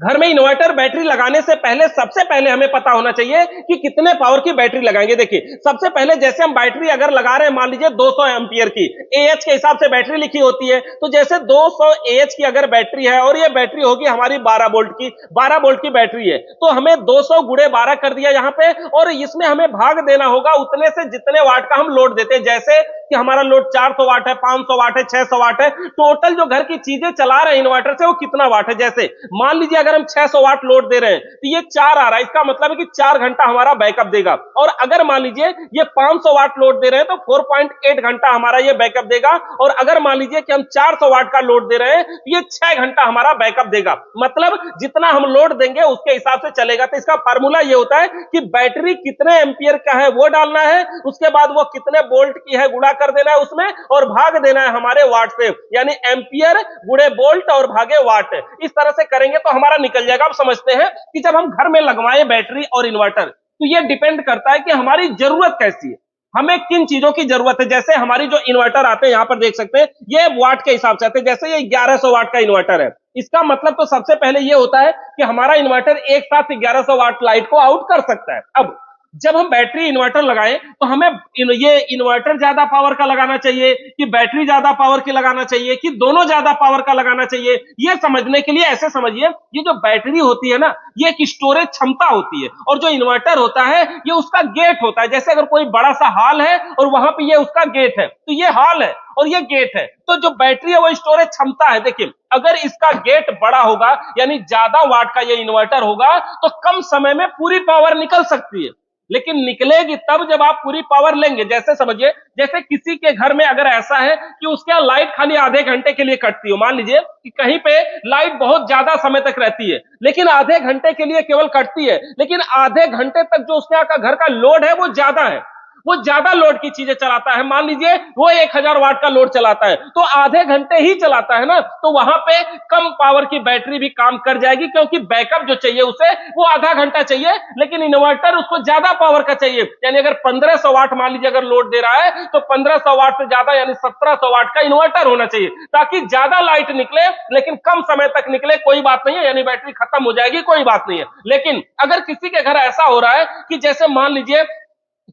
घर में inverter battery लगाने से पहले सबसे पहले हमें पता होना चाहिए कि कितने पावर की बैटरी लगाएंगे। देखिए, सबसे पहले जैसे हम बैटरी अगर लगा रहे हैं, मान लीजिए 200 एम्पियर की एएच के हिसाब से बैटरी लिखी होती है, तो जैसे 200 एएच की अगर बैटरी है और ये बैटरी होगी हमारी 12 वोल्ट की, 12 वोल्ट की बैटरी है, तो हमें 200 गुणे 12 कर दिया यहाँ पे, और इसमें हमें भाग देना होगा उतने से जितने वाट का हम लोड देते हैं। जैसे कि हमारा लोड 400 वाट है, 500 वाट है, 600 वाट है, टोटल जो घर की चीजें चला रहे हैं इन्वर्टर से वो कितना वाट है। जैसे मान लीजिए अगर हम 600 वाट लोड दे रहे हैं तो ये 4 आ रहा है, इसका मतलब है कि 4 घंटा हमारा बैकअप देगा। और अगर मान लीजिए ये 500 वाट लोड दे रहे हैं तो 4.8 घंटा हमारा ये बैकअप देगा। और अगर मान लीजिए कि हम 400 वाट का लोड दे रहे हैं तो ये 6 घंटा हमारा बैकअप देगा। मतलब जितना हम लोड देंगे उसके हिसाब से चलेगा। तो इसका फार्मूला ये होता है कि बैटरी कितने एम्पियर का है वो डालना है, उसके बाद वो कितने वोल्ट की है गुणा कर देना है उसमें, और भाग देना है हमारे वाट से, यानी एम्पियर गुणे वोल्ट और भागे वाट। इस तरह से करेंगे तो हमारा निकल जाएगा। अब समझते हैं कि जब हम घर में लगवाएं बैटरी और इन्वर्टर, तो ये डिपेंड करता है कि हमारी जरूरत कैसी है, हमें किन चीजों की जरूरत है। जैसे हमारी जो इन्वर्टर आते हैं, यहां पर देख सकते हैं, ये वाट के हिसाब से आते हैं। जैसे ये 1100 वाट का इन्वर्टर है, इसका मतलब तो सबसे पहले ये होता है कि हमारा इन्वर्टर एक साथ 1100 वाट लाइट को आउट कर सकता है। अब जब हम बैटरी इन्वर्टर लगाएं तो हमें ये इन्वर्टर ज्यादा पावर का लगाना चाहिए कि बैटरी ज्यादा पावर की लगाना चाहिए कि दोनों ज्यादा पावर का लगाना चाहिए, ये समझने के लिए ऐसे समझिए, ये जो बैटरी होती है ना, ये एक स्टोरेज क्षमता होती है, और जो इन्वर्टर होता है ये उसका गेट होता है। जैसे अगर कोई बड़ा सा हॉल है और वहां पे ये उसका गेट है, तो ये हॉल है और ये गेट है, तो जो बैटरी है वो स्टोरेज क्षमता है। देखिए, अगर इसका गेट बड़ा होगा यानी ज्यादा वाट का ये इन्वर्टर होगा तो कम समय में पूरी पावर निकल सकती है, लेकिन निकलेगी तब जब आप पूरी पावर लेंगे। जैसे समझिए, जैसे किसी के घर में अगर ऐसा है कि उसके यहाँ लाइट खाली आधे घंटे के लिए कटती हो, मान लीजिए कि कहीं पे लाइट बहुत ज्यादा समय तक रहती है लेकिन आधे घंटे के लिए केवल कटती है, लेकिन आधे घंटे तक जो उसके यहाँ का घर का लोड है वो ज्यादा है, वो ज्यादा लोड की चीजें चलाता है। मान लीजिए वो 1000 वाट का लोड चलाता है तो आधे घंटे ही चलाता है ना, तो वहां पे कम पावर की बैटरी भी काम कर जाएगी, क्योंकि बैकअप जो चाहिए उसे वो आधा घंटा चाहिए, लेकिन इन्वर्टर उसको ज्यादा पावर का चाहिए। यानी अगर 1500 वाट मान लीजिए अगर लोड दे रहा है तो 1500 वाट से ज्यादा यानी 1700 वाट का इन्वर्टर होना चाहिए, ताकि ज्यादा लाइट निकले लेकिन कम समय तक निकले, कोई बात नहीं है, यानी बैटरी खत्म हो जाएगी, कोई बात नहीं है। लेकिन अगर किसी के घर ऐसा हो रहा है कि जैसे मान लीजिए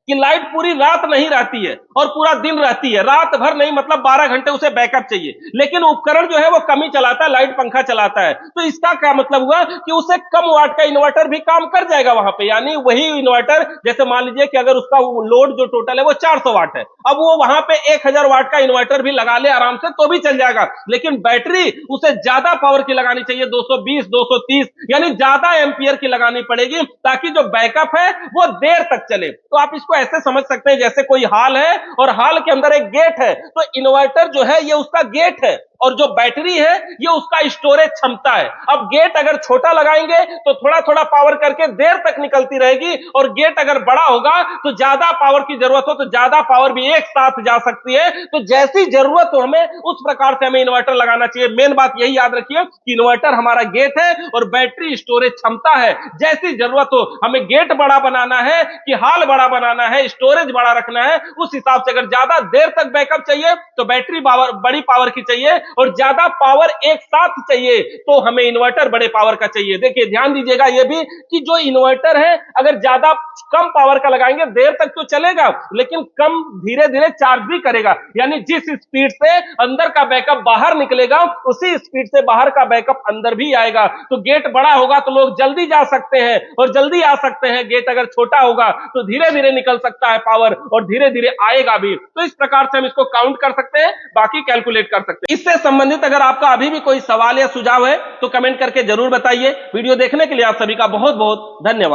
कि लाइट पूरी रात नहीं रहती है और पूरा दिन रहती है, रात भर नहीं, मतलब 12 घंटे उसे बैकअप चाहिए, लेकिन उपकरण जो है वो कम ही चलाता है, लाइट पंखा चलाता है, तो इसका क्या मतलब हुआ कि उसे कम वाट का इन्वर्टर भी काम कर जाएगा वहां पे। यानी वही इन्वर्टर, जैसे मान लीजिए कि अगर उसका लोड जो टोटल है वो 400 वाट है, अब वो वहां पे 1000 वाट का इन्वर्टर भी लगा ले आराम से तो भी चल जाएगा, लेकिन बैटरी उसे ज्यादा पावर की लगानी चाहिए, 220 230 यानी ज्यादा एम्पियर की लगानी पड़ेगी, ताकि जो बैकअप है वो देर तक चले। तो आप इसको ऐसे समझ सकते हैं, जैसे कोई हॉल है और हॉल के अंदर एक गेट है, तो इन्वर्टर जो है ये उसका गेट है और जो बैटरी है ये उसका स्टोरेज क्षमता है। अब गेट अगर छोटा लगाएंगे तो थोड़ा थोड़ा पावर करके देर तक निकलती रहेगी, और गेट अगर बड़ा होगा तो ज्यादा पावर की जरूरत हो तो ज्यादा पावर भी एक साथ जा सकती है। तो जैसी जरूरत हो हमें उस प्रकार से हमें इन्वर्टर लगाना चाहिए। मेन बात यही याद रखिए कि इन्वर्टर हमारा गेट है और बैटरी स्टोरेज क्षमता है। जैसी जरूरत हो, हमें गेट बड़ा बनाना है कि हॉल बड़ा बनाना है, स्टोरेज बड़ा रखना है, उस हिसाब से अगर ज्यादा देर तक बैकअप चाहिए तो बैटरी बड़ी पावर की चाहिए, और ज्यादा पावर एक साथ चाहिए तो हमें इन्वर्टर बड़े पावर का चाहिए। देखिए ध्यान दीजिएगा ये भी कि जो इन्वर्टर है अगर ज्यादा कम पावर का लगाएंगे देर तक तो चलेगा, लेकिन कम धीरे धीरे चार्ज भी करेगा, यानी जिस स्पीड से अंदर का बैकअप बाहर निकलेगा उसी स्पीड से बाहर का बैकअप अंदर भी आएगा। तो गेट बड़ा होगा तो लोग जल्दी जा सकते हैं और जल्दी आ सकते हैं, गेट अगर छोटा होगा तो धीरे धीरे निकल सकता है पावर और धीरे धीरे आएगा भी। तो इस प्रकार से हम इसको काउंट कर सकते हैं, बाकी कैलकुलेट कर सकते हैं। इससे संबंधित अगर आपका अभी भी कोई सवाल या सुझाव है तो कमेंट करके जरूर बताइए। वीडियो देखने के लिए आप सभी का बहुत बहुत धन्यवाद।